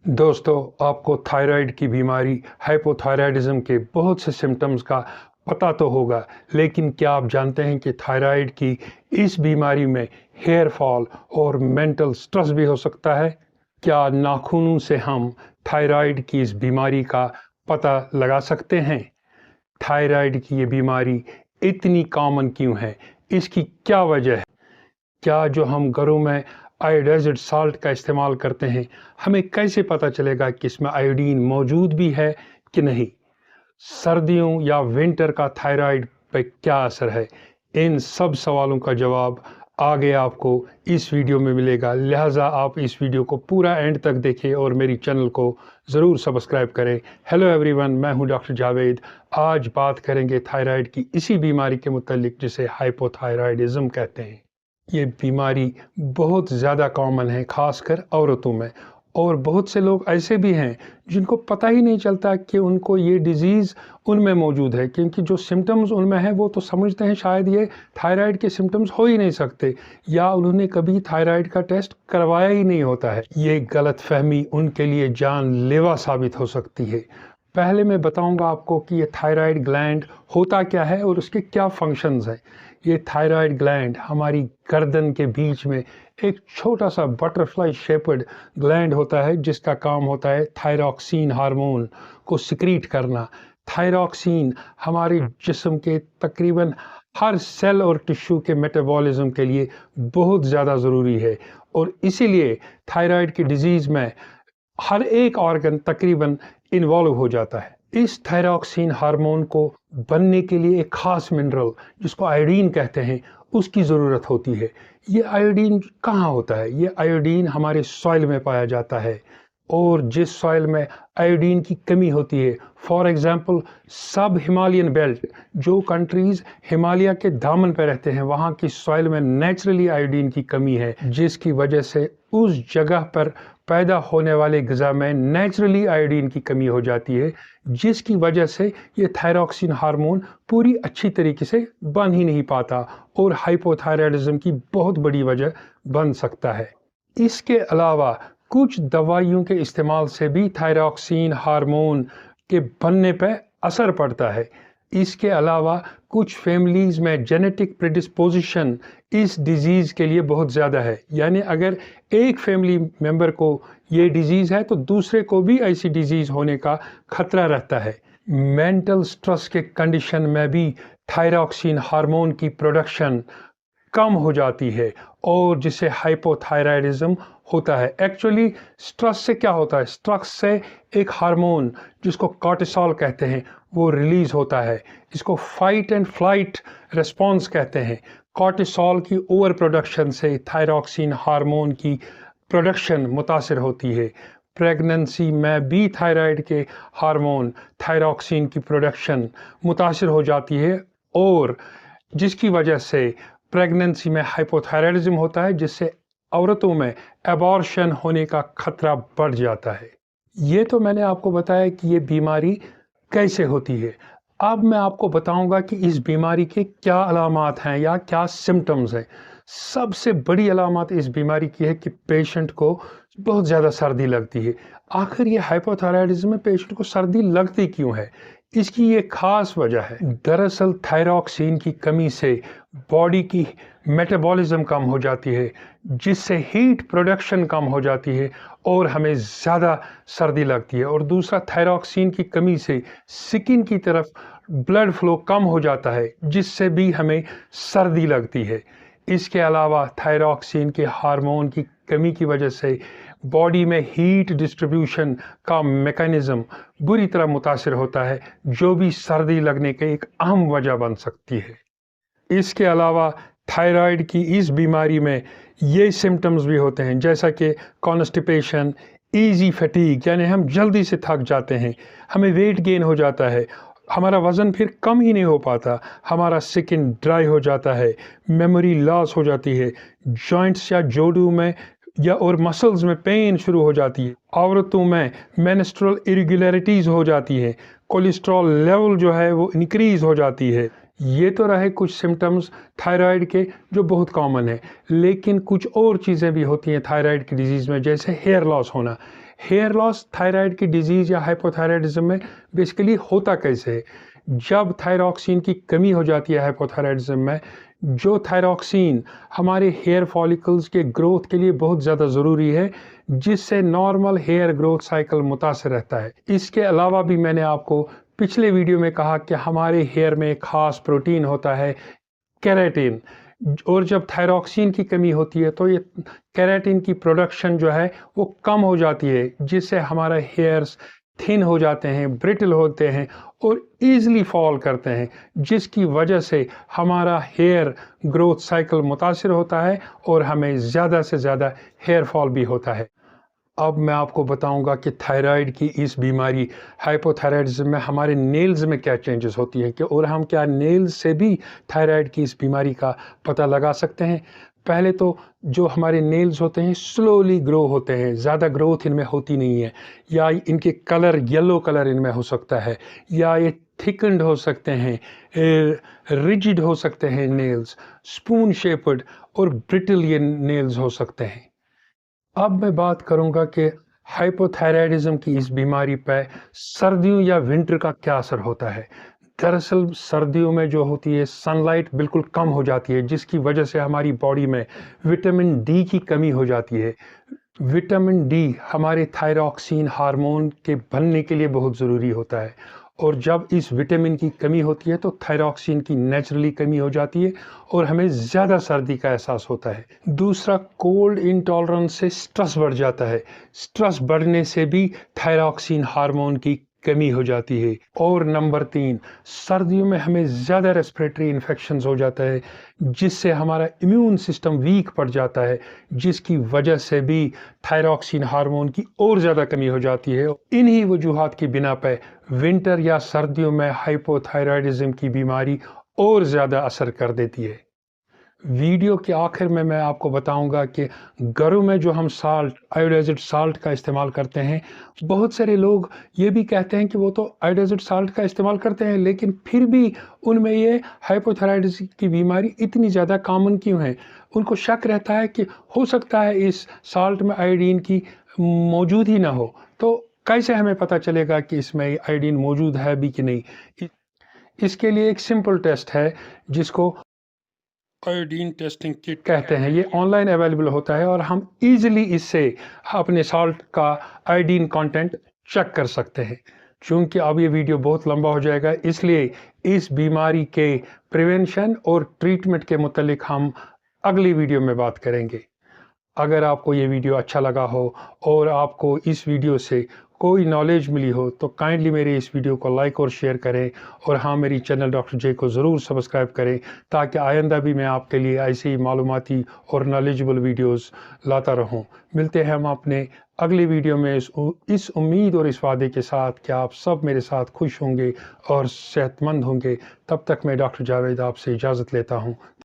दोस्तों, आपको थायराइड की बीमारी हाइपोथायराइडिज्म के बहुत से सिम्टम्स का पता तो होगा, लेकिन क्या आप जानते हैं कि थायराइड की इस बीमारी में हेयर फॉल और मेंटल स्ट्रेस भी हो सकता है? क्या नाखूनों से हम थायराइड की इस बीमारी का पता लगा सकते हैं? थायराइड की ये बीमारी इतनी कॉमन क्यों है? इसकी क्या वजह है? क्या जो हम घरों में आयोडाइज्ड साल्ट का इस्तेमाल करते हैं, हमें कैसे पता चलेगा कि इसमें आयोडीन मौजूद भी है कि नहीं? सर्दियों या विंटर का थायराइड पे क्या असर है? इन सब सवालों का जवाब आगे आपको इस वीडियो में मिलेगा, लिहाजा आप इस वीडियो को पूरा एंड तक देखें और मेरी चैनल को ज़रूर सब्सक्राइब करें। हेलो एवरीवन, मैं हूं डॉक्टर जावेद। आज बात करेंगे थायराइड की इसी बीमारी के मुतालिक जिसे हाइपोथायराइडिज्म कहते हैं। ये बीमारी बहुत ज़्यादा कॉमन है, ख़ासकर औरतों में, और बहुत से लोग ऐसे भी हैं जिनको पता ही नहीं चलता कि उनको ये डिज़ीज़ उनमें मौजूद है, क्योंकि जो सिम्टम्स उनमें हैं वो तो समझते हैं शायद ये थायराइड के सिम्टम्स हो ही नहीं सकते, या उन्होंने कभी थायराइड का टेस्ट करवाया ही नहीं होता है। ये गलतफहमी उनके लिए जानलेवा साबित हो सकती है। पहले मैं बताऊंगा आपको कि ये थायराइड ग्लैंड होता क्या है और उसके क्या फंक्शंस हैं। ये थायराइड ग्लैंड हमारी गर्दन के बीच में एक छोटा सा बटरफ्लाई शेप्ड ग्लैंड होता है, जिसका काम होता है थायरॉक्सिन हार्मोन को सिक्रीट करना। थायरॉक्सिन हमारे जिस्म के तकरीबन हर सेल और टिश्यू के मेटाबॉलिज्म के लिए बहुत ज़्यादा ज़रूरी है, और इसीलिए थायराइड की डिजीज़ में हर एक ऑर्गन तकरीबन इन्वॉल्व हो जाता है। इस थायरॉक्सिन हार्मोन को बनने के लिए एक खास मिनरल जिसको आयोडीन कहते हैं, उसकी ज़रूरत होती है। ये आयोडीन कहाँ होता है? ये आयोडीन हमारे सॉइल में पाया जाता है, और जिस सॉइल में आयोडीन की कमी होती है, फॉर एग्जांपल सब हिमालयन बेल्ट, जो कंट्रीज़ हिमालय के दामन पर रहते हैं, वहाँ की सॉइल में नेचुरली आयोडीन की कमी है, जिसकी वजह से उस जगह पर पैदा होने वाले ग़िज़ा में नेचुरली आयोडीन की कमी हो जाती है, जिसकी वजह से ये थायरॉक्सिन हार्मोन पूरी अच्छी तरीके से बन ही नहीं पाता और हाइपोथायराइडिज्म की बहुत बड़ी वजह बन सकता है। इसके अलावा कुछ दवाइयों के इस्तेमाल से भी थायरॉक्सिन हार्मोन के बनने पर असर पड़ता है। इसके अलावा कुछ फैमिलीज़ में जेनेटिक प्रेडिस्पोजिशन इस डिज़ीज़ के लिए बहुत ज़्यादा है, यानी अगर एक फैमिली मेंबर को ये डिज़ीज़ है तो दूसरे को भी ऐसी डिज़ीज़ होने का खतरा रहता है। मेंटल स्ट्रेस के कंडीशन में भी थायरॉक्सिन हार्मोन की प्रोडक्शन कम हो जाती है, और जिसे हाइपोथायराइडिज्म होता है। एक्चुअली स्ट्रेस से क्या होता है? स्ट्रेस से एक हार्मोन जिसको कॉर्टिसोल कहते हैं वो रिलीज होता है। इसको फाइट एंड फ्लाइट रिस्पॉन्स कहते हैं। कॉर्टिसोल की ओवर प्रोडक्शन से थायरॉक्सिन हार्मोन की प्रोडक्शन मुतासिर होती है। प्रेगनेंसी में भी थायराइड के हार्मोन थायरॉक्सिन की प्रोडक्शन मुतासिर हो जाती है, और जिसकी वजह से प्रेगनेंसी में हाइपोथायराइडिज्म होता है, जिससे औरतों में एबॉर्शन होने का खतरा बढ़ जाता है। ये तो मैंने आपको बताया कि ये बीमारी कैसे होती है। अब मैं आपको बताऊंगा कि इस बीमारी के क्या अलामात हैं या क्या सिम्टम्स हैं। सबसे बड़ी अलामत इस बीमारी की है कि पेशेंट को बहुत ज़्यादा सर्दी लगती है। आखिर ये हाइपोथायराइडिज्म में पेशेंट को सर्दी लगती क्यों है? इसकी ये खास वजह है। दरअसल थायरॉक्सिन की कमी से बॉडी की मेटाबॉलिज्म कम हो जाती है, जिससे हीट प्रोडक्शन कम हो जाती है और हमें ज़्यादा सर्दी लगती है। और दूसरा, थायरॉक्सिन की कमी से स्किन की तरफ ब्लड फ्लो कम हो जाता है, जिससे भी हमें सर्दी लगती है। इसके अलावा थायरॉक्सिन के हार्मोन की कमी की वजह से बॉडी में हीट डिस्ट्रीब्यूशन का मैकेनिज़्म बुरी तरह मुतासिर होता है, जो भी सर्दी लगने की एक अहम वजह बन सकती है। इसके अलावा थायराइड की इस बीमारी में ये सिम्टम्स भी होते हैं, जैसा कि कॉन्स्टिपेशन, ईजी फटीग, यानी हम जल्दी से थक जाते हैं, हमें वेट गेन हो जाता है, हमारा वज़न फिर कम ही नहीं हो पाता, हमारा स्किन ड्राई हो जाता है, मेमोरी लॉस हो जाती है, जॉइंट्स या जोड़ों में या और मसल्स में पेन शुरू हो जाती है, औरतों में मेंस्ट्रुअल इरेगुलरिटीज़ हो जाती है, कोलेस्ट्रॉल लेवल जो है वो इंक्रीज़ हो जाती है। ये तो रहे कुछ सिम्टम्स थायराइड के जो बहुत कॉमन है, लेकिन कुछ और चीज़ें भी होती हैं थायराइड की डिजीज़ में, जैसे हेयर लॉस होना। हेयर लॉस थायराइड की डिजीज़ या हाइपोथायराइडिज्म में बेसिकली होता कैसे है? जब थायरॉक्सिन की कमी हो जाती है हाइपोथायराइडिज्म में, जो थायरॉक्सिन हमारे हेयर फॉलिकल्स के ग्रोथ के लिए बहुत ज़्यादा ज़रूरी है, जिससे नॉर्मल हेयर ग्रोथ साइकिल मुतासिर रहता है। इसके अलावा भी मैंने आपको पिछले वीडियो में कहा कि हमारे हेयर में एक ख़ास प्रोटीन होता है केराटिन, और जब थायरॉक्सिन की कमी होती है तो ये केराटिन की प्रोडक्शन जो है वो कम हो जाती है, जिससे हमारा हेयर्स थिन हो जाते हैं, ब्रिटल होते हैं और ईज़िली फॉल करते हैं, जिसकी वजह से हमारा हेयर ग्रोथ साइकिल मुतासिर होता है और हमें ज़्यादा से ज़्यादा हेयर फॉल भी होता है। अब मैं आपको बताऊंगा कि थायराइड की इस बीमारी हाइपोथायराइडिज्म में हमारे नेल्स में क्या चेंजेस होती हैं, कि और हम क्या नेल्स से भी थायराइड की इस बीमारी का पता लगा सकते हैं। पहले तो जो हमारे नेल्स होते हैं स्लोली ग्रो होते हैं, ज़्यादा ग्रोथ इनमें होती नहीं है, या इनके कलर येलो कलर इनमें हो सकता है, या ये थिकन्ड हो सकते हैं, रिजिड हो सकते हैं नेल्स, स्पून शेप्ड और ब्रिटल ये नेल्स हो सकते हैं। अब मैं बात करूंगा कि हाइपोथायराइडिज्म की इस बीमारी पर सर्दियों या विंटर का क्या असर होता है। दरअसल सर्दियों में जो होती है सनलाइट बिल्कुल कम हो जाती है, जिसकी वजह से हमारी बॉडी में विटामिन डी की कमी हो जाती है। विटामिन डी हमारे थायरॉक्सिन हार्मोन के बनने के लिए बहुत ज़रूरी होता है, और जब इस विटामिन की कमी होती है तो थायरॉक्सिन की नेचुरली कमी हो जाती है और हमें ज़्यादा सर्दी का एहसास होता है। दूसरा, कोल्ड इंटॉलरेंस से स्ट्रेस बढ़ जाता है। स्ट्रेस बढ़ने से भी थायरॉक्सिन हार्मोन की कमी हो जाती है। और नंबर 3, सर्दियों में हमें ज़्यादा रेस्पिरेटरी इन्फेक्शंस हो जाता है, जिससे हमारा इम्यून सिस्टम वीक पड़ जाता है, जिसकी वजह से भी थायरॉक्सिन हार्मोन की और ज़्यादा कमी हो जाती है। इन्हीं वजूहात की बिना पर विंटर या सर्दियों में हाइपोथायराइडिज्म की बीमारी और ज़्यादा असर कर देती है। वीडियो के आखिर में मैं आपको बताऊंगा कि घरों में जो हम साल्ट, आयोडाइज्ड साल्ट का इस्तेमाल करते हैं, बहुत सारे लोग ये भी कहते हैं कि वो तो आयोडाइज्ड साल्ट का इस्तेमाल करते हैं, लेकिन फिर भी उनमें ये हाइपोथायराइडिज्म की बीमारी इतनी ज़्यादा कॉमन क्यों है। उनको शक रहता है कि हो सकता है इस साल्ट में आयोडीन की मौजूद ही ना हो। तो कैसे हमें पता चलेगा कि इसमें आयोडीन मौजूद है भी कि नहीं? इसके लिए एक सिंपल टेस्ट है जिसको आयोडीन टेस्टिंग किट कहते हैं। ये ऑनलाइन अवेलेबल होता है और हम इजीली इससे अपने साल्ट का आयोडीन कंटेंट चेक कर सकते हैं। चूँकि अब ये वीडियो बहुत लंबा हो जाएगा, इसलिए इस बीमारी के प्रिवेंशन और ट्रीटमेंट के मुतालिक हम अगली वीडियो में बात करेंगे। अगर आपको ये वीडियो अच्छा लगा हो और आपको इस वीडियो से कोई नॉलेज मिली हो तो काइंडली मेरे इस वीडियो को लाइक और शेयर करें, और हाँ, मेरी चैनल डॉक्टर जे को ज़रूर सब्सक्राइब करें, ताकि आइंदा भी मैं आपके लिए ऐसी ही मालूमाती और नॉलेजेबल वीडियोस लाता रहूं। मिलते हैं हम अपने अगली वीडियो में इस उम्मीद और इस वादे के साथ कि आप सब मेरे साथ खुश होंगे और सेहतमंद होंगे। तब तक मैं डॉक्टर जावेद आपसे इजाज़त लेता हूँ।